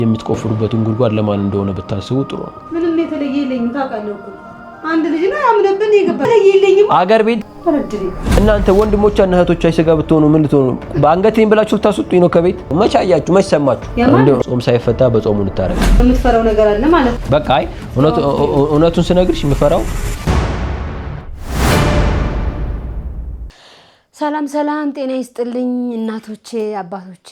የምትቆፍሩበትን ጉድጓድ ለማን እንደሆነ ብታስቡ ጥሩ ነው። ምንም የተለየ የለኝም ታውቃለህ እኮ አንድ ልጅ ነው ያምነብን ይገባል የለኝም አገር ቤት ተረድሪ እናንተ ወንድሞችና እህቶች አይሰጋ ብትሆኑ ምን ልትሆኑ በአንገቴን ብላችሁ ታስጡኝ ነው ከቤት መቻያችሁ መሰማችሁ እንደው ጾም ሳይፈታ በጾሙ እንታረቅ የምትፈራው ነገር አለ ማለት በቃ አይ እውነቱን ስነግርሽ የምፈራው ሰላም ሰላም ጤና ይስጥልኝ እናቶቼ አባቶቼ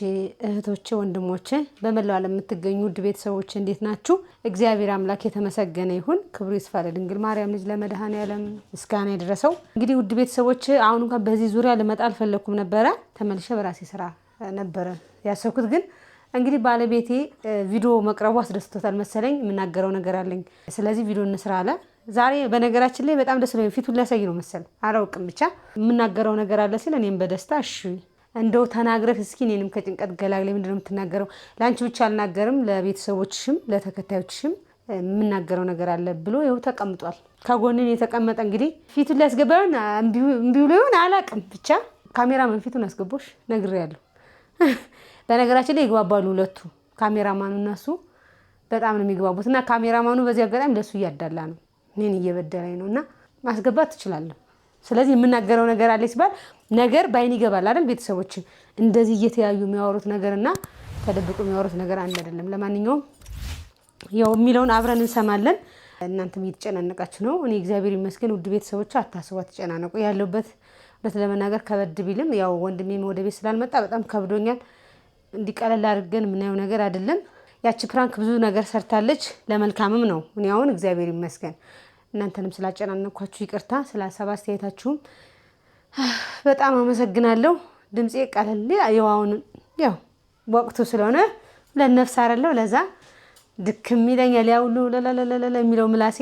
እህቶቼ ወንድሞቼ በመላው ዓለም የምትገኙ ውድ ቤተሰቦቼ እንዴት ናችሁ? እግዚአብሔር አምላክ የተመሰገነ ይሁን ክብሩ ይስፋ ለድንግል ማርያም ልጅ ለመድኃኔዓለም ምስጋና ይድረሰው። እንግዲህ ውድ ቤተሰቦቼ አሁን እንኳን በዚህ ዙሪያ ልመጣ አልፈለኩም ነበር ተመልሼ በራሴ ስራ ነበር ያሰብኩት ግን እንግዲህ ባለቤቴ ቪዲዮ መቅረቡ አስደስቶታል መሰለኝ የምናገረው ነገር አለኝ ስለዚህ ቪዲዮ እንስራ አለ ዛሬ በነገራችን ላይ በጣም ደስ ብሎኝ ፊቱን ሊያሳይ ነው መሰል አላውቅም ብቻ የምናገረው ነገር አለ ሲል እኔም በደስታ እሺ እንደው ተናግረህ እስኪ እኔንም ከጭንቀት ገላግለኝ ምንድነው የምትናገረው ላንቺ ብቻ አልናገርም ለቤተሰቦችሽም ለተከታዮችሽም የምናገረው ነገር አለ ብሎ ይኸው ተቀምጧል ከጎንን የተቀመጠ እንግዲህ ፊቱን ሊያስገባውን እምቢው ሊሆን አላውቅም ብቻ ካሜራማን ፊቱን አስገቦሽ ነግሬያለሁ በነገራችን ላይ ይግባባሉ ሁለቱ ካሜራማኑ እና እሱ በጣም ነው የሚግባቡትና ካሜራማኑ በዚህ አጋጣሚ ለሱ እያዳላ ነው እኔን እየበደለኝ ነውና ማስገባት ትችላለህ ስለዚህ የምናገረው ነገር አለ ሲባል ነገር ባይን ይገባል አይደል ቤተሰቦች እንደዚህ እየተያዩ የሚያወሩት ነገርና ተደብቁ የሚያወሩት ነገር አንድ አይደለም ለማንኛውም ያው የሚለውን አብረን እንሰማለን እናንተም እየተጨናነቃችሁ ነው እኔ እግዚአብሔር ይመስገን ውድ ቤተሰቦች አታስቧት ተጨናነቁ ያለውበት ለተለመናገር ከበድ ቢልም ያው ወንድሜም ወደ ቤት ስላልመጣ በጣም ከብዶኛል እንዲቀለል አድርገን ምናየው ነገር አይደለም ያቺ ፕራንክ ብዙ ነገር ሰርታለች ለመልካምም ነው እኔ አሁን እግዚአብሔር ይመስገን እናንተንም ስላጨናነኳችሁ ይቅርታ ስላሰባ አስተያየታችሁም በጣም አመሰግናለሁ ድምጼ ቀለል ያው ወቅቱ ስለሆነ ለነፍስ አይደለም ለዛ ድክም ይለኛል ያው ለለለለ የሚለው ምላሴ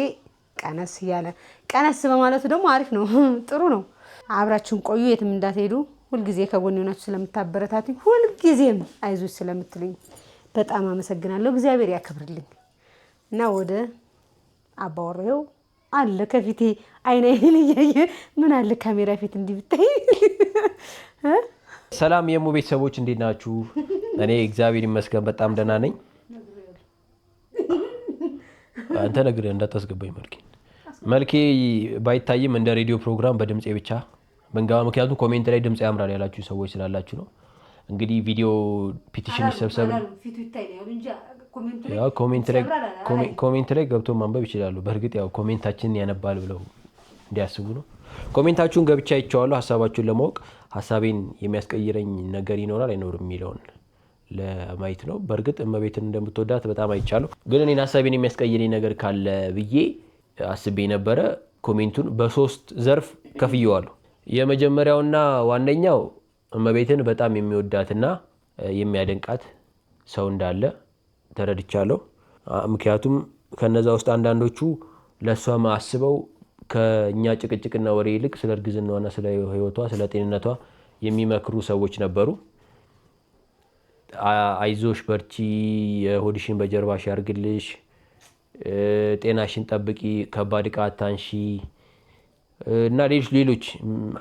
ቀነስ ያለ ቀነስ በማለቱ ደግሞ አሪፍ ነው ጥሩ ነው አብራችሁን ቆዩ የትም እንዳትሄዱ ሁልጊዜ ከጎኔ ሆናችሁ ስለምታበረታቱኝ ሁልጊዜም አይዞሽ ስለምትሉኝ በጣም አመሰግናለሁ እግዚአብሔር ያከብርልኝ እና ወደ አባወራው አለ ከፊቴ አይኔ ይለየ ምን አለ ካሜራ ፊት እንዲብታይ ሰላም የሙ ቤተሰቦች እንዴት ናችሁ እኔ እግዚአብሔር ይመስገን በጣም ደህና ነኝ አንተ ነግረህ እንዳታስገባኝ መልኬ ባይታይም እንደ ሬዲዮ ፕሮግራም በድምጼ ብቻ መንጋው ምክንያቱም ኮሜንት ላይ ድምጽ ያምራል ያላችሁ ሰዎች ስላላችሁ ነው እንግዲህ ቪዲዮ ፒቲሽን ይሰብሰብ ፊቱ ይታያል እንጂ ያው ኮሜንት ላይ ገብቶ ማንበብ ይችላሉ በእርግጥ ያው ኮሜንታችንን ያነባል ብለው እንዲያስቡ ነው ኮሜንታችሁን ገብቻ ይቻላል ሐሳባችሁን ለማወቅ ሐሳቤን የሚያስቀይረኝ ነገር ይኖራል አይኖርም የሚለውን ለማየት ነው በእርግጥ እመቤትን እንደምትወዳት በጣም አይቻለሁ ግን እኔን ሐሳቤን የሚያስቀይረኝ ነገር ካለ ብዬ አስቤ ነበር ኮሜንቱን በሶስት ዘርፍ ከፍየዋለሁ የመጀመሪያውና ዋነኛው እመቤትን በጣም የሚወዳትና የሚያደንቃት ሰው እንዳለ ተረድቻለሁ ምክንያቱም ከነዛ ውስጥ አንዳንዶቹ ለሷ ማስበው ከኛ ጭቅጭቅና ወሬ ይልቅ ስለ እርግዝናዋና ስለ ህይወቷ ስለ ጤንነቷ የሚመክሩ ሰዎች ነበሩ አይዞሽ በርቺ የሆድሽን በጀርባሽ ያርግልሽ ጤናሽን ጠብቂ ከባድ ዕቃ አታንሺ እና ሌሎች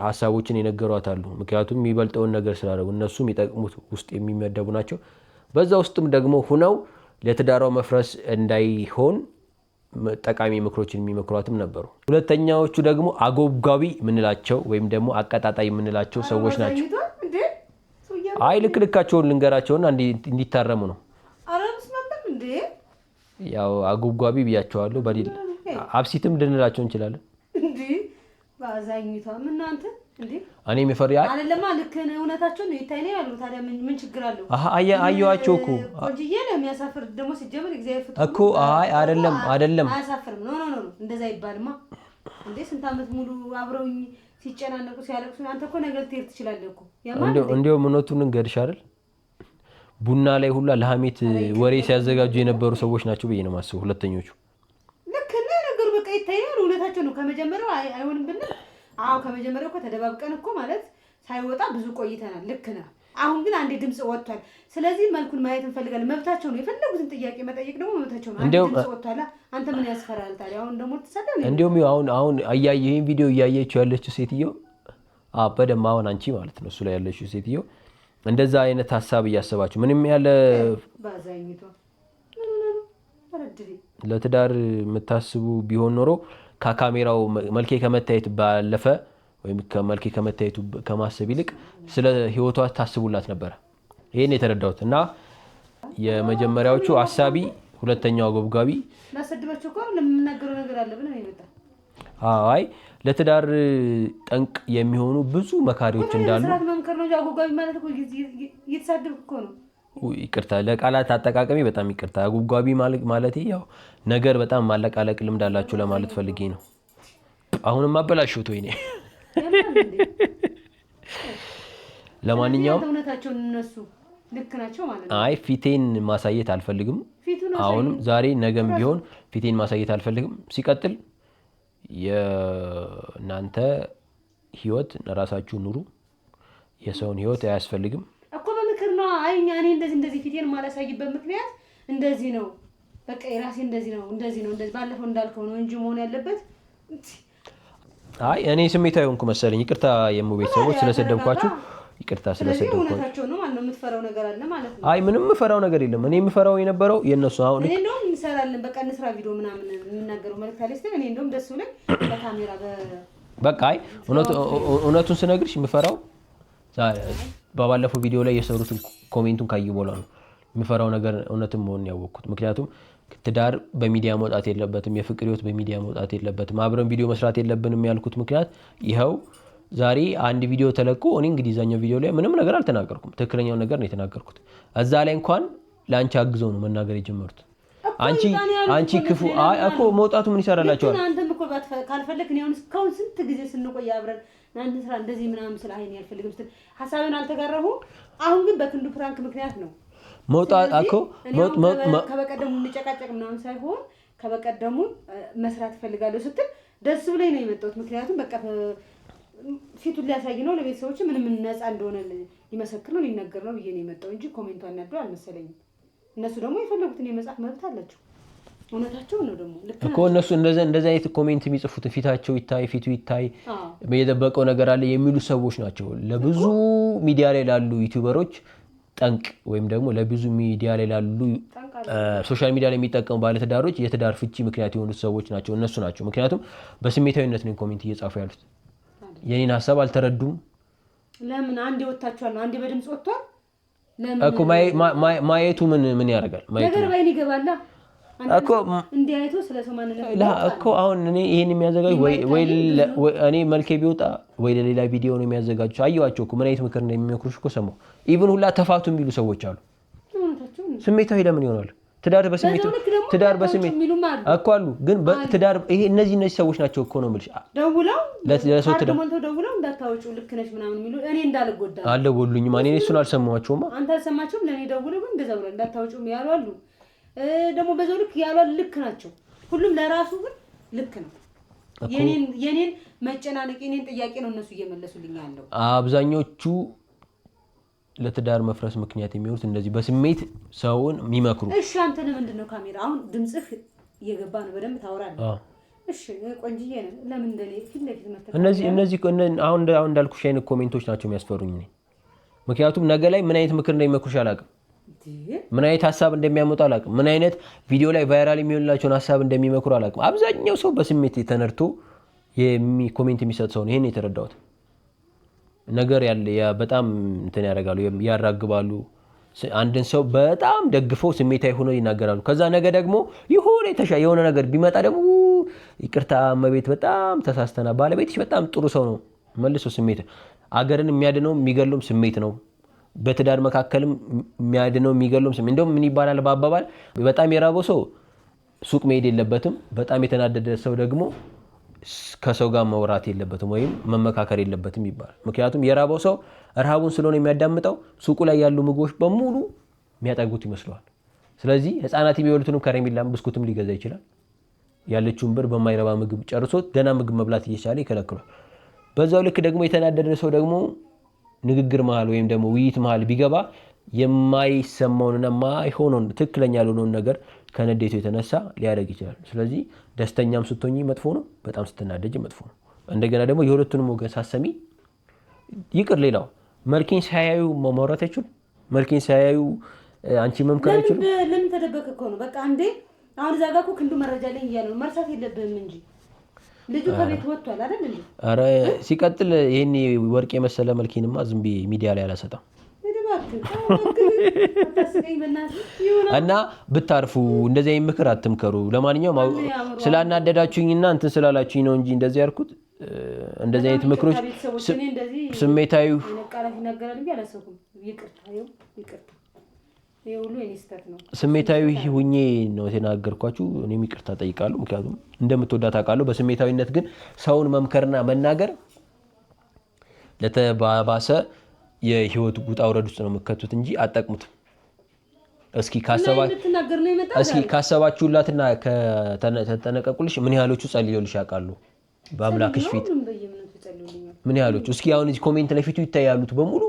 ሐሳቦችን የነገሯት አሉ ምክንያቱም የሚበልጠውን ነገር ስላደረጉ እነሱ የሚጠቅሙት ውስጥ የሚመደቡ ናቸው በዛ ውስጥም ደግሞ ሆነው ለትዳራው መፍረስ እንዳይሆን ጠቃሚ ምክሮችን የሚመክሯትም ነበሩ ሁለተኛዎቹ ደግሞ አጎብጋቢ ምንላቸው ወይም ደግሞ አቀጣጣይ ምንላቸው ሰዎች ናቸው አይ ልክልካቸውን ልንገራቸውና እንዲታረሙ ነው አረምስ ነበር እንዴ ያው አጎብጋቢ ብያቸዋለሁ በዲል አብሲትም ልንላቸው እንችላለን እንዴ ባዛኝቷ ምን አንተ እንዴ እኔ የሚፈሪያ አይደለም ልክነ እውነታቸው ነው ይታይኔ ያለው ታዲያ ምን ችግር አለው አየዋቸው እኮ ቆንጂዬ ለሚያሳፍር ደግሞ ሲጀምር እግዚአብሔር ፍጡር እኮ አይደለም አያሳፍርም ኖ እንደዛ ይባልማ እንዴ ስንት አመት ሙሉ አብረውኝ ሲጨናነቁ ሲያለቅሱ አንተ እኮ ነገር ትሄድ ትችላለህ እኮ እንደው ምኖቱን እንገድሽ አይደል ቡና ላይ ሁላ ለሐሜት ወሬ ሲያዘጋጁ የነበሩ ሰዎች ናቸው በየነ ማስቡ ሁለተኞቹ ልክ ነገሩ በቃ ይታያል እውነታቸው ነው ከመጀመሪያው አይሆንም ብንል አው ከመጀመሪያው እኮ ተደባብቀን እኮ ማለት ሳይወጣ ብዙ ቆይተናል ልክ ነው አሁን ግን አንዴ ድምጽ ወጥቷል ስለዚህ መልኩን ማየት እንፈልጋለን መብታቸው ነው የፈለጉትን ጥያቄ መጠየቅ ደግሞ መብታቸው ነው አንዴ ድምጽ ወጥቷል አንተ ምን ያስፈራል ታዲያ አሁን ደግሞ ተሰደለ እንደውም አሁን ይሄን ቪዲዮ እያየችው ያለችው ሴትዮ በደም አሁን አንቺ ማለት ነው እሱ ላይ ያለችው ሴትዮ እንደዛ አይነት ሐሳብ እያሰባችሁ ምንም ያለ ባዛኝቷ ለትዳር የምታስቡ ቢሆን ኖሮ ከካሜራው መልኬ ከመታየት ባለፈ ወይም መልኬ ከመታየቱ ከማሰብ ይልቅ ስለ ህይወቷ ታስቡላት ነበር። ይሄን የተረዳሁት እና የመጀመሪያዎቹ አሳቢ፣ ሁለተኛው አጎብጋቢ ማሰድባቸው እኮ ለምናገረው ነገር አለ ብለህ ይመጣ። አይ ለትዳር ጠንቅ የሚሆኑ ብዙ መካሪዎች እንዳሉ ስራት መምከር ነው። አጎብጋቢ ማለት እኮ እየተሳደብክ እኮ ነው። ይቅርታ ለቃላት አጠቃቀሚ በጣም ይቅርታ። አጎብጋቢ ማለት ያው ነገር በጣም ማለቃለቅ ልምድ አላችሁ ለማለት ፈልጌ ነው። አሁንም አበላሽሁት ወይኔ። ለማንኛውም እውነታቸውን እነሱ ልክ ናቸው ማለት ነው። አይ ፊቴን ማሳየት አልፈልግም። አሁንም ዛሬ ነገም ቢሆን ፊቴን ማሳየት አልፈልግም። ሲቀጥል የእናንተ ህይወት ራሳችሁ ኑሩ። የሰውን ህይወት አያስፈልግም እኮ በምክር ነው። አይ እኔ እንደዚህ ፊቴን ማላሳይበት ምክንያት እንደዚህ ነው። በቃ የራሴ እንደዚህ ነው እንደዚህ ባለፈው እንዳልከው ነው እንጂ መሆን ያለበት። አይ እኔ ስሜታዊ ሆንኩ መሰለኝ። ይቅርታ የቤተሰቦች ስለሰደብኳችሁ ይቅርታ ስለሰደብኳችሁ። እውነታቸው ነው ማለት ነው። የምትፈራው ነገር አለ ማለት ነው። አይ ምንም የምፈራው ነገር የለም። እኔ የምፈራው የነበረው የነሱ አሁን እኔ እንደውም እንሰራለን በቃ እንስራ ቪዲዮ ምናምን የምናገረው መልዕክት አለኝ። እኔ እንደውም ደስ ብሎኝ በካሜራ በቃ አይ እውነቱን ስነግርሽ የምፈራው በባለፈው ቪዲዮ ላይ የሰሩትን ኮሜንቱን ካዩ በኋላ ነው የምፈራው ነገር እውነትም መሆኑን ያወቅኩት። ምክንያቱም ትዳር በሚዲያ መውጣት የለበትም፣ የፍቅር ህይወት በሚዲያ መውጣት የለበትም፣ አብረን ቪዲዮ መስራት የለብንም ያልኩት ምክንያት ይኸው ዛሬ አንድ ቪዲዮ ተለቆ እኔ እንግዲህ ዛኛው ቪዲዮ ላይ ምንም ነገር አልተናገርኩም። ትክክለኛው ነገር ነው የተናገርኩት። እዛ ላይ እንኳን ለአንቺ አግዘው ነው መናገር የጀመሩት። አንቺ ክፉ አይ እኮ መውጣቱ ምን ይሰራላችኋል? አንተም እኮ ካልፈለክ ነው እስካሁን ስንት ጊዜ ስንቆይ አብረን እናንተ ስራ እንደዚህ ምናምን ስለ አይኔ ያልፈልግም ስትል ሐሳብን አልተጋራሁም። አሁን ግን በክንዱ ፕራንክ ምክንያት ነው መውጣት እኮ ከበቀደሙ እንጨቃጨቅ ምናምን ሳይሆን ከበቀደሙ መስራት ፈልጋለሁ ስትል ደስ ብሎኝ ነው የመጣሁት። ምክንያቱም በቃ ፊቱን ሊያሳይ ነው ለቤተሰቦች ምንም ነፃ እንደሆነ ሊመሰክር ነው ሊነገር ነው ብዬ ነው የመጣው እንጂ ኮሜንቱ አናደው አልመሰለኝም። እነሱ ደግሞ የፈለጉትን የመጻፍ መብት አላቸው። እውነታቸው ነው ደግሞ ልክ እኮ እነሱ እንደዛ አይነት ኮሜንት የሚጽፉትን ፊታቸው ይታይ ፊቱ ይታይ የደበቀው ነገር አለ የሚሉ ሰዎች ናቸው ለብዙ ሚዲያ ላይ ላሉ ዩቲዩበሮች ጠንቅ ወይም ደግሞ ለብዙ ሚዲያ ላይ ላሉ ሶሻል ሚዲያ ላይ የሚጠቀሙ ባለትዳሮች የትዳር ፍቺ ምክንያት የሆኑት ሰዎች ናቸው እነሱ ናቸው። ምክንያቱም በስሜታዊነት ነው ኮሜንት እየጻፉ ያሉት። የኔን ሀሳብ አልተረዱም። ለምን አንዴ ወጣቻችኋል ነው አንዴ በድምጽ ወጥቷል። ለምን እኮ ማየቱ ምን ያደርጋል? ማየቱ ነገር ባይን ይገባላ እኮ እንዲያይቶ ስለሰው ማንነት እኮ አሁን እኔ ይሄን የሚያዘጋጅ ወይ እኔ መልኬ ቢወጣ ወይ ለሌላ ቪዲዮ ነው የሚያዘጋጁ። አየዋቸው እኮ ምን አይነት ምክር እንደሚመክሩሽ እኮ ሰማሁ። ኢቭን ሁላ ተፋቱ የሚሉ ሰዎች አሉ። ስሜታዊ ለምን ይሆናል? ትዳር በስሜት እኮ አሉ። ግን ትዳር ይሄ እነዚህ ሰዎች ናቸው እኮ ነው የምልሽ። ደውለው ለሰው ደውለው እንዳታወጩ ልክ ነሽ ምናምን የሚሉ እኔ እንዳልጎዳ አልደወሉኝም። እኔ እሱን አልሰማኋቸውም። አንተ አልሰማቸውም? ለእኔ ደውለው ግን እንደዛ ብለው እንዳታወጩ ያሉ አሉ። ደግሞ በዛው ልክ ያሉ ልክ ናቸው። ሁሉም ለራሱ ግን ልክ ነው። የኔን መጨናነቅ የኔን ጥያቄ ነው እነሱ እየመለሱልኝ ያለው። አብዛኞቹ ለትዳር መፍረስ ምክንያት የሚሆኑት እንደዚህ በስሜት ሰውን የሚመክሩ። እሺ አንተ ለምንድነው ካሜራ አሁን ድምጽህ እየገባ ነው በደንብ ታወራለህ። እሺ ቆንጅዬ ነው ለምን እንደኔ ፊት ለፊት መተከለ እነዚህ አሁን እንዳልኩሽ አይነት ኮሜንቶች ናቸው የሚያስፈሩኝ እኔ። ምክንያቱም ነገ ላይ ምን አይነት ምክር እንደሚመክሩሽ አላውቅም። ምን አይነት ሀሳብ እንደሚያመጡ አላውቅም። ምን አይነት ቪዲዮ ላይ ቫይራል የሚሆንላቸውን ሀሳብ እንደሚመክሩ አላውቅም። አብዛኛው ሰው በስሜት ተነድቶ ኮሜንት የሚሰጥ ሰው ነው። ይሄን የተረዳሁት ነገር ያለ በጣም እንትን ያደርጋሉ፣ ያራግባሉ። አንድን ሰው በጣም ደግፈው ስሜታዊ ሆነው ይናገራሉ። ከዛ ነገ ደግሞ የሆነ ነገር ቢመጣ ደግሞ ይቅርታ እመቤት በጣም ተሳስተና ባለቤትሽ በጣም ጥሩ ሰው ነው መልሶ ስሜት አገርን የሚያድነው የሚገለውም ስሜት ነው። በትዳር መካከልም የሚያድነው የሚገለውም ስሜት። እንደውም ምን ይባላል በአባባል በጣም የራበው ሰው ሱቅ መሄድ የለበትም፣ በጣም የተናደደ ሰው ደግሞ ከሰው ጋር መውራት የለበትም ወይም መመካከር የለበትም ይባላል። ምክንያቱም የራበው ሰው ረሃቡን ስለሆነ የሚያዳምጠው ሱቁ ላይ ያሉ ምግቦች በሙሉ የሚያጠጉት ይመስለዋል። ስለዚህ ህፃናት የሚበሉትንም ከረሜላም ብስኩትም ሊገዛ ይችላል። ያለችውን ብር በማይረባ ምግብ ጨርሶ ደህና ምግብ መብላት እየቻለ ይከለክሏል። በዛው ልክ ደግሞ የተናደደ ሰው ደግሞ ንግግር መሃል ወይም ደግሞ ውይይት መሃል ቢገባ የማይሰማውንና የማይሆነውን ትክክለኛ ያልሆነውን ነገር ከንዴቱ የተነሳ ሊያደርግ ይችላል። ስለዚህ ደስተኛም ስትሆኚ መጥፎ ነው፣ በጣም ስትናደጂ መጥፎ ነው። እንደገና ደግሞ የሁለቱንም ወገን ሳሰሚ ይቅር። ሌላው መልኬን ሳያዩ ማውራት አይችሉም። መልኬን ሳያዩ አንቺ መምከር አይችሉም። ለምን ተደበቀ እኮ ነው በቃ አንዴ አሁን እዛ ጋር እኮ ክንዱ መረጃ ላይ እያለ ነው። መርሳት የለብህም እንጂ ልጁ ከቤት ወጥቷል አይደል እንዴ? ኧረ ሲቀጥል ይሄን ወርቅ የመሰለ መልኬንማ ዝም ብዬ ሚዲያ ላይ አላሰጣም። እና ብታርፉ እንደዚህ አይነት ምክር አትምከሩ። ለማንኛውም ስላናደዳችሁኝና እንትን ስላላችሁኝ ነው እንጂ እንደዚህ ያልኩት እንደዚህ አይነት ምክሮች ስሜታዊ ስሜታዊ ሁኜ ነው የተናገርኳችሁ። እኔም ይቅርታ ጠይቃለሁ፣ ምክንያቱም እንደምትወዳት አውቃለሁ። በስሜታዊነት ግን ሰውን መምከርና መናገር ለተባባሰ የህይወት ውጣ ውረድ ውስጥ ነው የምከቱት እንጂ አጠቅሙትም። እስኪ ካሰባችሁላትና ከተጠነቀቁልሽ ምን ያህሎቹ ጸልዮልሽ ያውቃሉ? በአምላክሽ ፊት ምን ያህሎቹ? እስኪ አሁን እዚህ ኮሜንት ላይ ፊቱ ይታያሉት በሙሉ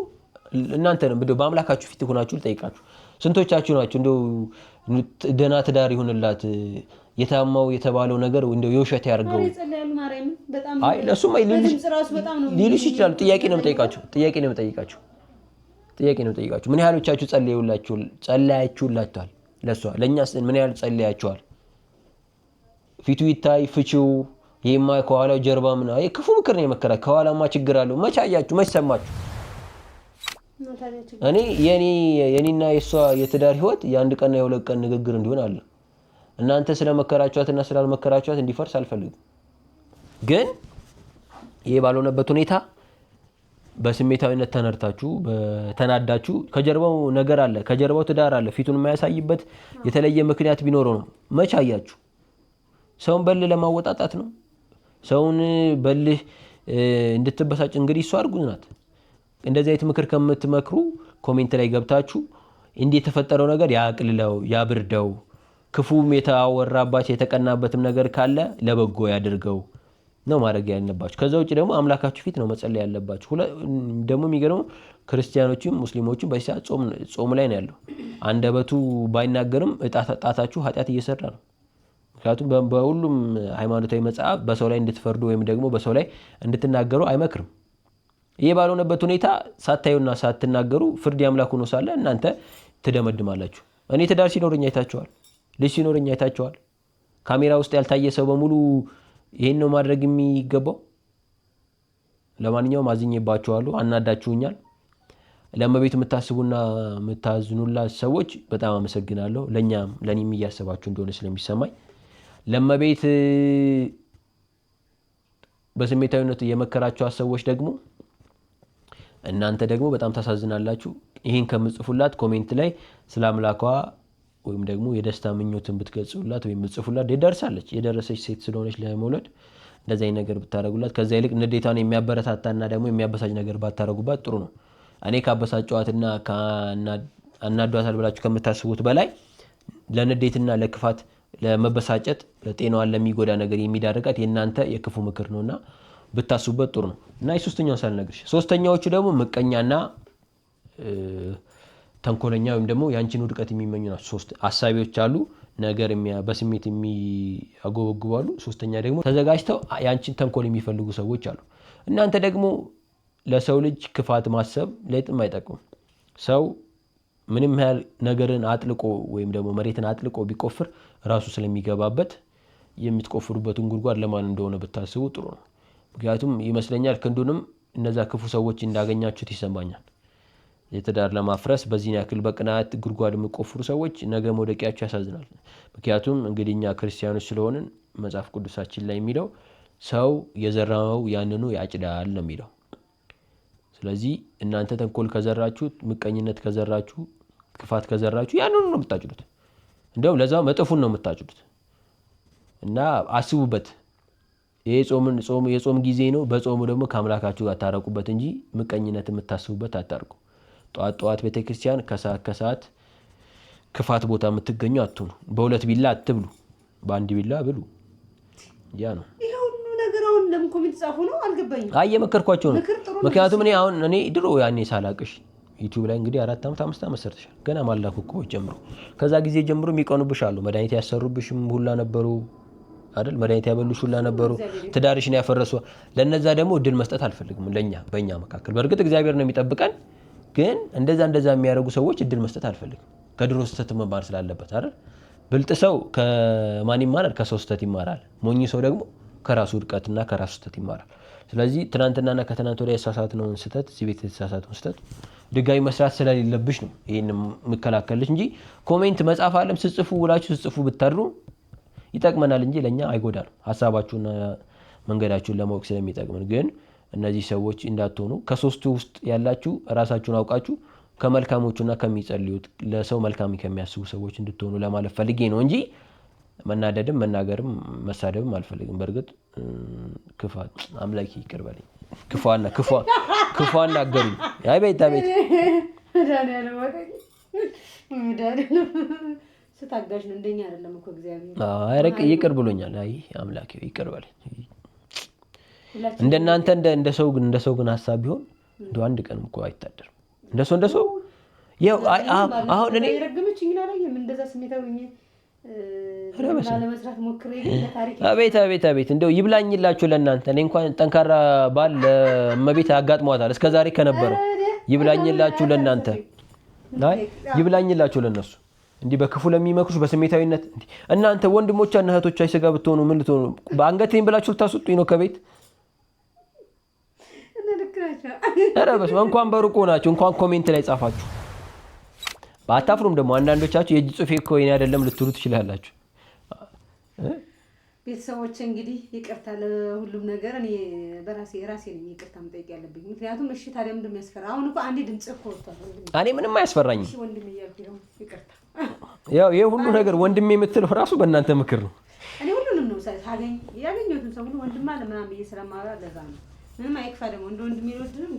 እናንተ ነው በአምላካችሁ ፊት ሆናችሁ ልጠይቃችሁ። ስንቶቻችሁ ናችሁ እንደው ደህና ትዳር ይሁንላት የታማው የተባለው ነገር እንደው የውሸት ያርገው? አይ ለሱም ሊልሽ ይችላል። ጥያቄ ነው የምጠይቃችሁ። ምን ያህሎቻችሁ ጸለያችሁላችኋል? ለሷ ለኛስ ምን ያህል ጸለያችኋል? ፊቱ ይታይ ፍቺው ይሄማ ከኋላው ጀርባ ምን አይ ክፉ ምክር ነው የመከራ። ከኋላማ ችግር አለው። መች አያችሁ? መች ሰማችሁ? እኔ የኔና የሷ የትዳር ህይወት የአንድ ቀንና የሁለት ቀን ንግግር እንዲሆን አለ። እናንተ ስለመከራችኋትና ስላልመከራችኋት እንዲፈርስ አልፈልግም። ግን ይሄ ባልሆነበት ሁኔታ በስሜታዊነት ተነርታችሁ በተናዳችሁ ከጀርባው ነገር አለ፣ ከጀርባው ትዳር አለ። ፊቱን የማያሳይበት የተለየ ምክንያት ቢኖረው ነው። መች አያችሁ? ሰውን በልህ ለማወጣጣት ነው። ሰውን በልህ እንድትበሳጭ እንግዲህ እሷ እርጉዝ ናት። እንደዚህ አይነት ምክር ከምትመክሩ ኮሜንት ላይ ገብታችሁ እንዲህ የተፈጠረው ነገር ያቅልለው ያብርደው፣ ክፉም የተወራባቸው የተቀናበትም ነገር ካለ ለበጎ ያድርገው ነው ማድረግ ያለባችሁ። ከዛ ውጭ ደግሞ አምላካችሁ ፊት ነው መጸለይ ያለባችሁ። ደግሞ የሚገርመው ክርስቲያኖችም ሙስሊሞችም በዚህ ሰዓት ጾም ላይ ነው ያለው። አንደበቱ ባይናገርም ጣታችሁ ኃጢአት እየሰራ ነው። ምክንያቱም በሁሉም ሃይማኖታዊ መጽሐፍ በሰው ላይ እንድትፈርዱ ወይም ደግሞ በሰው ላይ እንድትናገሩ አይመክርም። ይሄ ባልሆነበት ሁኔታ ሳታዩና ሳትናገሩ ፍርድ ያምላክ ሆኖ ሳለ እናንተ ትደመድማላችሁ። እኔ ትዳር ሲኖረኝ አይታችኋል፣ ልጅ ሲኖረኝ አይታችኋል። ካሜራ ውስጥ ያልታየ ሰው በሙሉ ይሄን ነው ማድረግ የሚገባው። ለማንኛውም አዝኜባችኋለሁ፣ አናዳችሁኛል። ለእመቤት የምታስቡና የምታዝኑላት ሰዎች በጣም አመሰግናለሁ። ለእኔም እያሰባችሁ እንደሆነ ስለሚሰማኝ ለእመቤት በስሜታዊነት የመከራችኋት ሰዎች ደግሞ እናንተ ደግሞ በጣም ታሳዝናላችሁ። ይህን ከምጽፉላት ኮሜንት ላይ ስለ አምላኳ ወይም ደግሞ የደስታ ምኞትን ብትገልጹላት ወይም ብትጽፉላት የደርሳለች የደረሰች ሴት ስለሆነች ለመውለድ እንደዚህ አይነት ነገር ብታረጉላት፣ ከዛ ይልቅ ንዴታን የሚያበረታታና ደግሞ የሚያበሳጭ ነገር ባታረጉባት ጥሩ ነው። እኔ ካበሳጨዋትና አናዷታል ብላችሁ ከምታስቡት በላይ ለንዴትና ለክፋት ለመበሳጨት ለጤናዋን ለሚጎዳ ነገር የሚዳርጋት የእናንተ የክፉ ምክር ነውና ብታስቡበት ጥሩ ነው። እና የሶስተኛውን ሳልነግርሽ፣ ሶስተኛዎቹ ደግሞ ምቀኛና ተንኮለኛ ወይም ደግሞ ያንቺን ውድቀት የሚመኙ ናቸው። ሶስት አሳቢዎች አሉ፣ ነገር በስሜት የሚያጎበግባሉ። ሶስተኛ ደግሞ ተዘጋጅተው ያንቺን ተንኮል የሚፈልጉ ሰዎች አሉ። እናንተ ደግሞ ለሰው ልጅ ክፋት ማሰብ ለጥም አይጠቅም። ሰው ምንም ያህል ነገርን አጥልቆ ወይም ደግሞ መሬትን አጥልቆ ቢቆፍር ራሱ ስለሚገባበት የምትቆፍሩበትን ጉድጓድ ለማን እንደሆነ ብታስቡ ጥሩ ነው። ምክንያቱም ይመስለኛል ክንዱንም እነዛ ክፉ ሰዎች እንዳገኛችሁት ይሰማኛል። የትዳር ለማፍረስ በዚህ ያክል በቅናት ጉድጓድ የሚቆፍሩ ሰዎች ነገ መውደቂያቸው ያሳዝናል። ምክንያቱም እንግዲህ እኛ ክርስቲያኖች ስለሆንን መጽሐፍ ቅዱሳችን ላይ የሚለው ሰው የዘራው ያንኑ ያጭዳል ነው የሚለው። ስለዚህ እናንተ ተንኮል ከዘራችሁ፣ ምቀኝነት ከዘራችሁ፣ ክፋት ከዘራችሁ ያንኑ ነው የምታጭዱት። እንደውም ለዛው መጥፉን ነው የምታጭዱት። እና አስቡበት። ይሄ የጾም ጊዜ ነው። በጾሙ ደግሞ ከአምላካችሁ ጋር ታረቁበት እንጂ ምቀኝነት የምታስቡበት አታርቁ። ጠዋት ቤተክርስቲያን፣ ከሰዓት ክፋት ቦታ የምትገኙ አትሁኑ። በሁለት ቢላ አትብሉ፣ በአንድ ቢላ ብሉ። ያ ነው። ይሄ ሁሉ ነገር አሁን ለምን ኮሜንት ጻፉ ነው አልገባኝም። እየመከርኳቸው ነው። ምክንያቱም እኔ ድሮ ያኔ ሳላቅሽ ዩቲዩብ ላይ እንግዲህ 4 ዓመት 5 ዓመት ሰርተሻል። ገና ማላኩ እኮ ጀምሮ ከዛ ጊዜ ጀምሮ የሚቀኑብሽ አሉ። መድኃኒት ያሰሩብሽም ሁላ ነበሩ አይደል? መድኃኒት ያበሉሽ ሁላ ነበሩ። ትዳርሽን ያፈረሱ። ለነዛ ደግሞ እድል መስጠት አልፈልግም። በእኛ መካከል በእርግጥ እግዚአብሔር ነው የሚጠብቀን፣ ግን እንደዛ የሚያደርጉ ሰዎች እድል መስጠት አልፈልግም። ከድሮ ስህተት መማር ስላለበት አይደል? ብልጥ ሰው ከማን ይማራል? ከሰው ስህተት ይማራል። ሞኝ ሰው ደግሞ ከራሱ ውድቀትና ከራሱ ስህተት ይማራል። ስለዚህ ትናንትናና ከትናንት ወዲያ የተሳሳትነውን ስህተት እዚህ ቤት የተሳሳተውን ስህተት ድጋሚ መስራት ስለሌለብሽ ነው ይሄን የምከላከልሽ እንጂ ኮሜንት መጻፍ አለም ስጽፉ ውላችሁ ስጽፉ ብታድሩ ይጠቅመናል እንጂ ለኛ አይጎዳም። ሐሳባችሁና መንገዳችሁን ለማወቅ ስለሚጠቅመን ግን እነዚህ ሰዎች እንዳትሆኑ ከሶስቱ ውስጥ ያላችሁ ራሳችሁን አውቃችሁ ከመልካሞቹና ከሚጸልዩት ለሰው መልካም ከሚያስቡ ሰዎች እንድትሆኑ ለማለት ፈልጌ ነው እንጂ መናደድም መናገርም መሳደብም አልፈልግም። በእርግጥ ክፋት አምላኪ ይቅር በለኝ። ክፉዋን ናገሩኝ። አቤት ስታጋሽ ነው እንደኛ አይደለም እኮ እግዚአብሔር። አይ ይቅር ብሎኛል። አይ አምላኬ ይቅር በለኝ። እንደናንተ እንደ ሰው ግን ሐሳብ ቢሆን እንደው አንድ ቀንም እኮ አይታደርም። እንደ ሰው ያው አሁን እኔ ረግመችኝ አላየም እንደዛ ስሜታው ለመስራት ሞክሬ ለታሪክ አቤት እንደው ይብላኝላችሁ ለእናንተ። እኔ እንኳን ጠንካራ ባል ለእመቤት አጋጥሟታል እስከዛሬ ከነበረ። ይብላኝላችሁ ለእናንተ። አይ ይብላኝላችሁ ለነሱ እንዲህ በክፉ ለሚመክሩሽ በስሜታዊነት እናንተ ወንድሞችና እህቶች አይሰጋ ብትሆኑ ምን ልትሆኑ? በአንገቴን ብላችሁ ልታስወጡኝ ነው ከቤት? ኧረ በስመ አብ። እንኳን በሩቅ ሆናችሁ እንኳን ኮሜንት ላይ ጻፋችሁ ባታፍሩም ደግሞ አንዳንዶቻችሁ የእጅ ጽሑፌ እኮ የኔ አይደለም ልትሉ ትችላላችሁ። ቤተሰቦች እንግዲህ ይቅርታ ለሁሉም ነገር እኔ ራሴ ነኝ ይቅርታ መጠየቅ ያለብኝ። ምክንያቱም እሺ ታዲያ ምንድን ነው ያስፈራ? አሁን እኮ አንዴ ድምጽ እኮ ወጥቷል። እኔ ምንም አያስፈራኝም። እሺ ወንድሜ እያልኩ ነው ይቅርታ። ያው ይሄ ሁሉ ነገር ወንድሜ የምትለው ራሱ በእናንተ ምክር ነው። እኔ ሁሉንም ነው ሳገኝ ያገኘሁትን ሰው ሁሉ ወንድም አለ ምናምን ብዬ ስለማወራ ለዛ ነው። ምንም አይክፋ ደግሞ እንደ ወንድሜ ልወድንም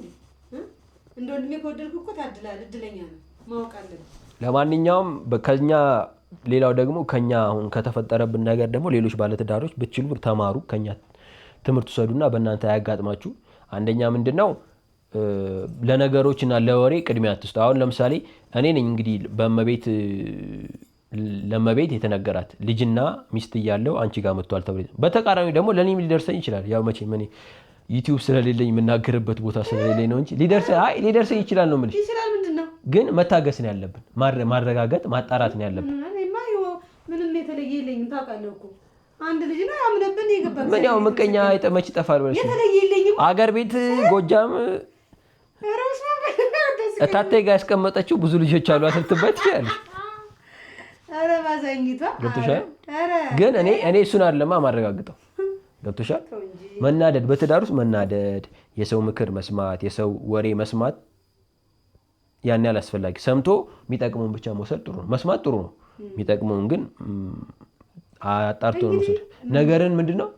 እንደ ወንድሜ ከወደድኩ እኮ ታድላለህ፣ እድለኛ ነው ማወቅ አለብን። ለማንኛውም ከኛ ሌላው ደግሞ ከኛ አሁን ከተፈጠረብን ነገር ደግሞ ሌሎች ባለትዳሮች ብትችሉ ተማሩ፣ ከኛ ትምህርት ወሰዱና በእናንተ አያጋጥማችሁ። አንደኛ ምንድነው ለነገሮችና ለወሬ ቅድሚያ አትስጡ። አሁን ለምሳሌ እኔ ነኝ እንግዲህ ለመቤት የተነገራት ልጅና ሚስት እያለው አንቺ ጋር መጥቷል ተብሎ፣ በተቃራኒ ደግሞ ለኔም ሊደርሰኝ ይችላል። ያው መቼም እኔ ዩቲዩብ ስለሌለኝ የምናገርበት ቦታ ስለሌለኝ ነው እንጂ ሊደርሰኝ ይችላል ነው የምልሽ። ይችላል ምንድነው ግን መታገስ ነው ያለብን፣ ማረጋገጥ ማጣራት ነው ያለብን። ምንም የተለየ የለኝም ታውቃለህ እኮ አንድ ልጅ ነው ያምነብን ይገባል። ምን ያው ምቀኛ አይጠመች ይጠፋል ብለሽ የተለየ የለኝም። አገር ቤት ጎጃም እታቴ ጋር ያስቀመጠችው ብዙ ልጆች አሉ አትልትበት ይችላል። ኧረ ባዛኝቷ ገብቶሻል። ግን እኔ እሱን አይደለማ ማረጋግጠው። ገብቶሻል። መናደድ በትዳር ውስጥ መናደድ፣ የሰው ምክር መስማት፣ የሰው ወሬ መስማት ያን ያህል አስፈላጊ። ሰምቶ የሚጠቅመውን ብቻ መውሰድ ጥሩ ነው፣ መስማት ጥሩ ነው። የሚጠቅመውን ግን አጣርቶ መውሰድ። ነገርን ምንድነው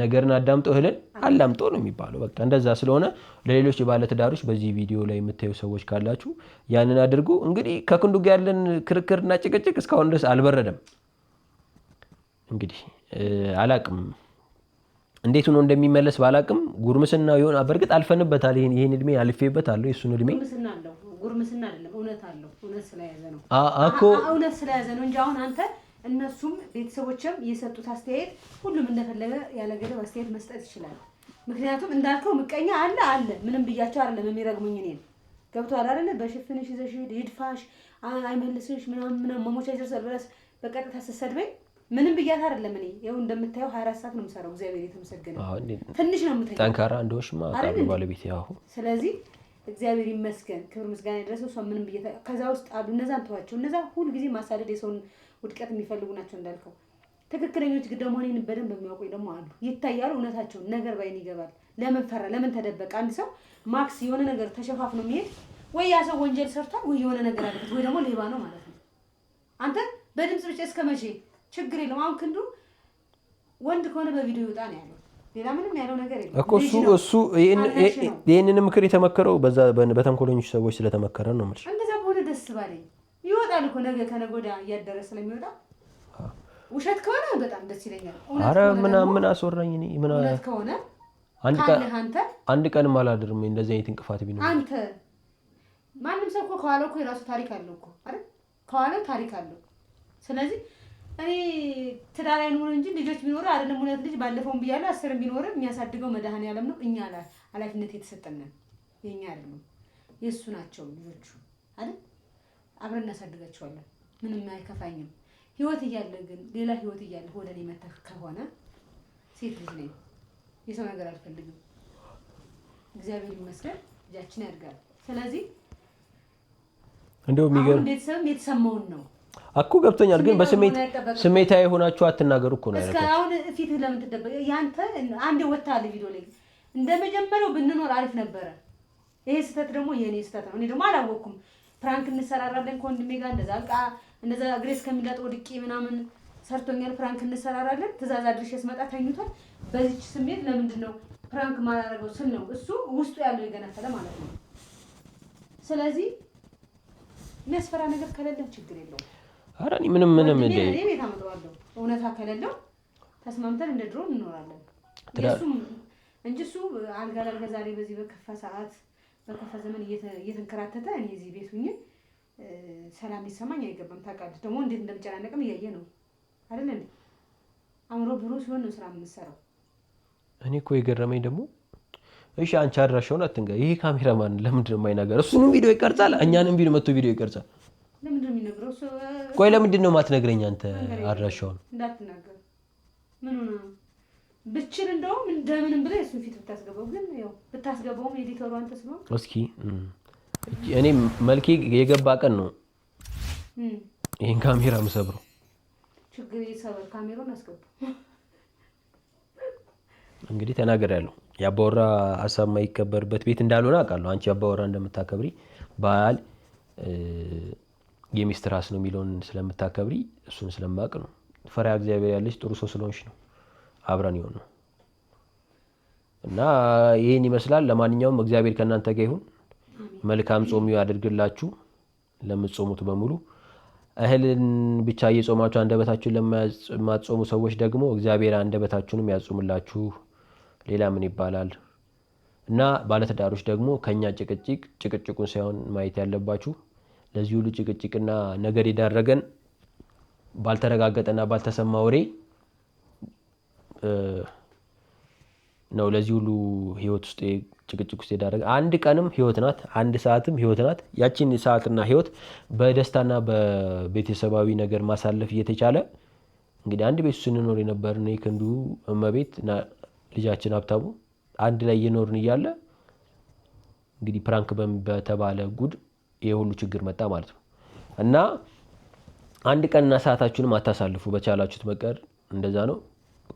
ነገርን አዳምጦ እህልን አላምጦ ነው የሚባለው። በቃ እንደዛ ስለሆነ ለሌሎች የባለትዳሮች በዚህ ቪዲዮ ላይ የምታዩ ሰዎች ካላችሁ ያንን አድርጉ። እንግዲህ ከክንዱ ጋር ያለን ክርክርና ጭቅጭቅ እስካሁን ድረስ አልበረደም። እንግዲህ አላቅም እንዴት ሆኖ እንደሚመለስ ባላቅም ጉርምስና ይሆን። በእርግጥ አልፈንበታል። ይሄን እድሜ አልፌበታለሁ። የሱን እድሜ ጉርምስና አይደለም እውነት አለው። እውነት ስለያዘ ነው እኮ እውነት ስለያዘ ነው እንጂ አሁን አንተ እነሱም ቤተሰቦችም የሰጡት አስተያየት ሁሉም እንደፈለገ ያለ ገደብ አስተያየት መስጠት ይችላል። ምክንያቱም እንዳልከው ምቀኛ አለ ምንም ብያቸው አይደለም የሚረግሙኝ እኔን ገብቶሃል አይደለ? በሽፍንሽ ይዘሽ ይድፋሽ አይመልስሽ ምናምን መሞቻ ይደርሳል ብለስ በቀጥታ ስትሰድበኝ ምንም ብያት አይደለም። እኔ ይኸው እንደምታየው 24 ሰዓት ነው የምሰራው። እግዚአብሔር የተመሰገነ ትንሽ ነው የምታየው። ጠንካራ እንደሆንሽማ አውቃለሁ ባለቤቴ። አሁን ስለዚህ እግዚአብሔር ይመስገን ክብር ምስጋና ይድረሰው። እሷ ምንም ብዬ ከዛ ውስጥ አሉ እነዛን ተዋቸው። እነዛ ሁሉ ጊዜ ማሳደድ የሰውን ውድቀት የሚፈልጉ ናቸው እንዳልከው። ትክክለኞች ግን ደግሞ እኔን በደንብ የሚያውቁኝ ደግሞ አሉ። ይታያሉ እውነታቸውን። ነገር ባይን ይገባል። ለምን ፈራ? ለምን ተደበቀ? አንድ ሰው ማክስ የሆነ ነገር ተሸፋፍኖ የሚሄድ ወይ ያ ሰው ወንጀል ሰርቷል ወይ የሆነ ነገር አለበት ወይ ደግሞ ሌባ ነው ማለት ነው። አንተ በድምጽ ብቻ እስከ መቼ? ችግር የለም። አሁን ክንዱ ወንድ ከሆነ በቪዲዮ ይወጣ ነው ያለው። ሌላ ምንም ያለው ነገር የለም እኮ እሱ ይሄንን ምክር የተመከረው በዛ በተንኮለኞች ሰዎች ስለተመከረ ነው ማለት ነው። እንደዛ በሆነ ደስ ባለኝ ይወጣል እኮ ነገ ከነገ ወዲያ እያደረ ስለሚወጣ። ውሸት ከሆነ በጣም ደስ ይለኛል። ኧረ ምን አስወራኝ እኔ ምን እውነት ከሆነ አንድ ቀንም አላድርም እንደዚህ አይነት እንቅፋት ቢኖር። አንተ ማንም ሰው እኮ ከኋላው እኮ የራሱ ታሪክ አለው እኮ አይደል? ከኋላው ታሪክ አለው። ስለዚህ እኔ ትዳር አይኖር እንጂ ልጆች ቢኖር አይደለም ሁለት ልጅ ባለፈውን ብያለሁ 10 ቢኖር የሚያሳድገው መድኃኒዓለም ነው። እኛ ኃላፊነት የተሰጠን የኛ አይደለም የሱ ናቸው ልጆቹ አይደል? አብረን እናሳድጋቸዋለን። ምንም አይከፋኝም። ህይወት እያለ ግን ሌላ ህይወት እያለ ወደ እኔ መተህ ከሆነ ሴት ልጅ ነኝ፣ የሰው ነገር አልፈልግም። እግዚአብሔር ይመስገን ልጃችን ያድጋል። ስለዚህ እንደው የሚገርም ቤተሰብም የተሰማውን ነው እኮ ገብቶኛል። ግን ስሜታዊ ሆናችሁ አትናገሩ እኮ ነው ያለው። እስካሁን ፊትህ ለምን ትደበቅ? ያንተ አንዴ ወጣለ ቪዲዮ ላይ እንደመጀመሪያው ብንኖር አሪፍ ነበረ። ይሄ ስህተት ደግሞ የኔ ስህተት ነው። እኔ ደግሞ አላወቅኩም። ፕራንክ እንሰራራለን ከወንድሜ ጋር እንደዛ እግሬ እስከሚላጥ ወድቄ ምናምን ሰርቶኛል። ፕራንክ እንሰራራለን። ትእዛዝ አድርሼ ስመጣ ተኝቷል። በዚች ስሜት ለምንድን ነው ፕራንክ ማላረገው ስል ነው እሱ ውስጡ ያለው የገነፈለ ማለት ነው። ስለዚህ የሚያስፈራ ነገር ከሌለ ችግር የለውም። ኧረ እኔ ምንም እኔ ቤት አመጣዋለሁ። እውነታ ከሌለው ተስማምተን እንደ ድሮ እንኖራለን። እሱም እንጂ እሱ አልጋ ላልጋ ዛሬ በዚህ በከፋ ሰዓት በከፋ ዘመን እየተንከራተተ እኔ እዚህ ቤት ሁኜ ሰላም ሊሰማኝ አይገባም። ታውቃለህ ደግሞ እንዴት እንደምጨናነቅም እያየ ነው አይደል እንዴ? አምሮ ብሩ ሲሆን ነው ስራ የምንሰራው። እኔ እኮ የገረመኝ ደግሞ እሺ አንቺ አድራሻውን አትንገር። ይሄ ካሜራማን ለምንድን ነው የማይናገር? እሱንም ቪዲዮ ይቀርጻል፣ እኛንም ቪዲዮ ይቀርጻል። ለምንድን ነው የሚነግረው? ቆይ ለምንድን ነው የማትነግረኝ አንተ አድራሻውን? እንዳትናገር ምን ሆነ ብችል እንደውም እንደምንም ብለህ እሱን ፊት ብታስገባው፣ ግን ያው ብታስገባውም ኤዲተሩ አንተ ስለሆንክ እስኪ እኔ መልኬ የገባ ቀን ነው ይሄን ካሜራ የምሰብረው። ችግር የሰበር ካሜራውን አስገባ። እንግዲህ ተናግሬያለሁ። የአባወራ ሀሳብ የማይከበርበት ቤት እንዳልሆነ አውቃለሁ። አንቺ አባወራ እንደምታከብሪ ባል የሚስት ራስ ነው የሚለውን ስለምታከብሪ እሱን ስለማውቅ ነው። ፈሪሃ እግዚአብሔር ያለሽ ጥሩ ሰው ስለሆንሽ ነው አብረን ይሆን ነው እና ይሄን ይመስላል። ለማንኛውም እግዚአብሔር ከእናንተ ጋር ይሁን። መልካም ጾም ያድርግላችሁ። ለምትጾሙት በሙሉ እህልን ብቻ እየጾማችሁ አንደበታችሁን ለማትጾሙ ሰዎች ደግሞ እግዚአብሔር አንደበታችሁንም ያጾምላችሁ። ሌላ ምን ይባላል? እና ባለትዳሮች ደግሞ ከኛ ጭቅጭቁን ሳይሆን ማየት ያለባችሁ ለዚህ ሁሉ ጭቅጭቅና ነገር የዳረገን ባልተረጋገጠና ባልተሰማ ወሬ ነው። ለዚህ ሁሉ ህይወት ውስጥ ጭቅጭቅ ውስጥ የዳረገ አንድ ቀንም ህይወት ናት፣ አንድ ሰዓትም ህይወት ናት። ያቺን ሰዓትና ህይወት በደስታና በቤተሰባዊ ነገር ማሳለፍ እየተቻለ እንግዲህ አንድ ቤት ስንኖር የነበርን ክንዱ እመቤት እና ልጃችን ሀብታሙ አንድ ላይ እየኖርን እያለ እንግዲህ ፕራንክ በተባለ ጉድ ይሄ ሁሉ ችግር መጣ ማለት ነው። እና አንድ ቀንና ሰዓታችሁንም አታሳልፉ በቻላችሁት መቀር። እንደዛ ነው።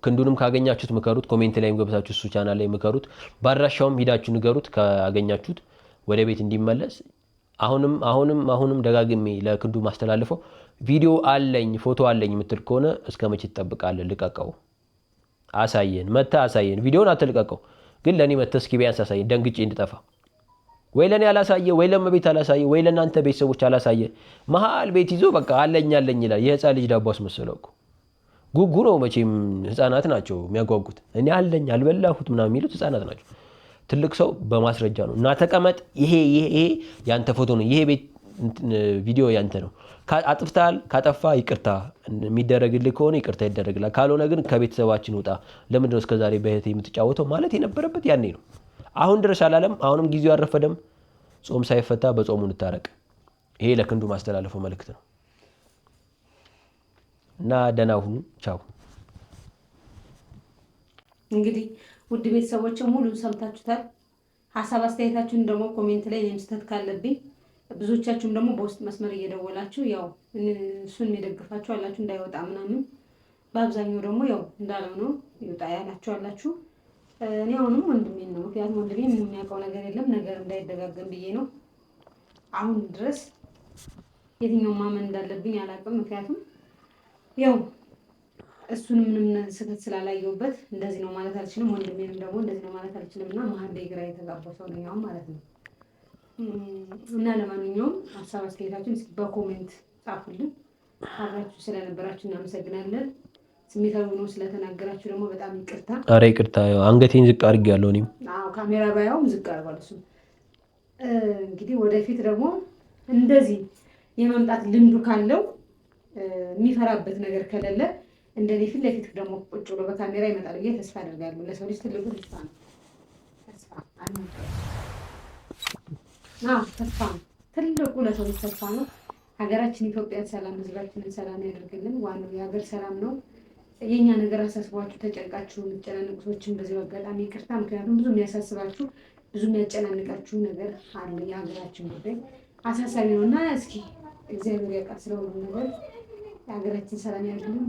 ክንዱንም ካገኛችሁት ምከሩት። ኮሜንት ላይም ገብታችሁ እሱ ቻናል ላይ ምከሩት። ባድራሻውም ሂዳችሁ ንገሩት ካገኛችሁት ወደ ቤት እንዲመለስ። አሁንም ደጋግሜ ለክንዱ ማስተላልፈው ቪዲዮ አለኝ ፎቶ አለኝ የምትል ከሆነ እስከ መቼ ትጠብቃለህ? ልቀቀው፣ አሳየን፣ መተህ አሳየን። ቪዲዮን አትልቀቀው ግን ለእኔ መተህ እስኪ ቢያንስ አሳየን፣ ደንግጬ እንድጠፋ። ወይ ለእኔ አላሳየ፣ ወይ ለእመቤት አላሳየ፣ ወይ ለእናንተ ቤተሰቦች አላሳየ። መሀል ቤት ይዞ በቃ አለኝ ይላል። የህፃን ልጅ ዳቦ አስመሰለው እኮ። ጉጉ ነው መቼም። ህፃናት ናቸው የሚያጓጉት። እኔ አለኝ አልበላሁት ምናምን የሚሉት ህፃናት ናቸው። ትልቅ ሰው በማስረጃ ነው እና ተቀመጥ፣ ይሄ ያንተ ፎቶ ነው፣ ይሄ ቤት ቪዲዮ ያንተ ነው። አጥፍታል፣ ካጠፋ ይቅርታ የሚደረግልህ ከሆነ ይቅርታ ይደረግላል። ካልሆነ ግን ከቤተሰባችን ውጣ። ለምንድነው እስከዛሬ በህይወት የምትጫወተው ማለት የነበረበት ያኔ ነው። አሁን ድረስ አላለም። አሁንም ጊዜው አልረፈደም። ጾም ሳይፈታ በጾሙ እንታረቅ። ይሄ ለክንዱ ማስተላለፈው መልእክት ነው እና ደህና ሁኑ። ቻው። እንግዲህ ውድ ቤተሰቦች ሙሉ ሰምታችሁታል። ሀሳብ አስተያየታችሁን ደግሞ ኮሜንት ላይ እኔም ስህተት ካለብኝ ብዙዎቻችሁም ደግሞ በውስጥ መስመር እየደወላችሁ ያው እሱን የደግፋችሁ አላችሁ እንዳይወጣ ምናምን። በአብዛኛው ደግሞ ያው እንዳለው ነው ይወጣ ያላችሁ አላችሁ። እኔ አሁንም ወንድሜን ነው፣ ምክንያቱም ወንድሜ ምንም የሚያውቀው ነገር የለም፣ ነገር እንዳይደጋገም ብዬ ነው። አሁን ድረስ የትኛው ማመን እንዳለብኝ አላውቅም። ምክንያቱም ያው እሱን ምንም ስህተት ስላላየሁበት እንደዚህ ነው ማለት አልችልም። ወንድሜንም ደግሞ እንደዚህ ነው ማለት አልችልም። እና መሀል ላይ ግራ የተጋባው ሰው ነኝ አሁን ማለት ነው። እና ለማንኛውም ሀሳብ አስተያየታችሁን እስኪ በኮሜንት ጻፉልን። አብራችሁ ስለነበራችሁ እናመሰግናለን። ስሜታዊ ነው ስለተናገራችሁ ደግሞ በጣም ይቅርታ። አረ ይቅርታ፣ አንገቴን ዝቅ አድርጌያለሁ እኔም። አዎ ካሜራ ባያውም ዝቅ አድርጓል እሱ። እንግዲህ ወደፊት ደግሞ እንደዚህ የመምጣት ልምዱ ካለው የሚፈራበት ነገር ከሌለ እንደኔ ፊት ለፊት ደግሞ ቁጭ ብሎ በካሜራ ይመጣል ብዬ ተስፋ አደርጋለሁ። ለሰው ልጅ ትልቁ ተስፋ ነው። ተስፋ ነው ትልቁ ለሰው ልጅ ተስፋ ነው። ሀገራችን ኢትዮጵያን ሰላም፣ ህዝባችንን ሰላም ያደርግልን። ዋናው የሀገር ሰላም ነው። የእኛ ነገር አሳስቧችሁ ተጨንቃችሁ የምትጨናነቁ ሰዎችን በዚህ አጋጣሚ ይቅርታ። ምክንያቱም ብዙ የሚያሳስባችሁ ብዙ የሚያጨናንቃችሁ ነገር አለ። የሀገራችን ጉዳይ አሳሳቢ ነው እና እስኪ እግዚአብሔር ያውቃል ስለሁሉ ነገር። የሀገራችን ሰላም ያድርግልን።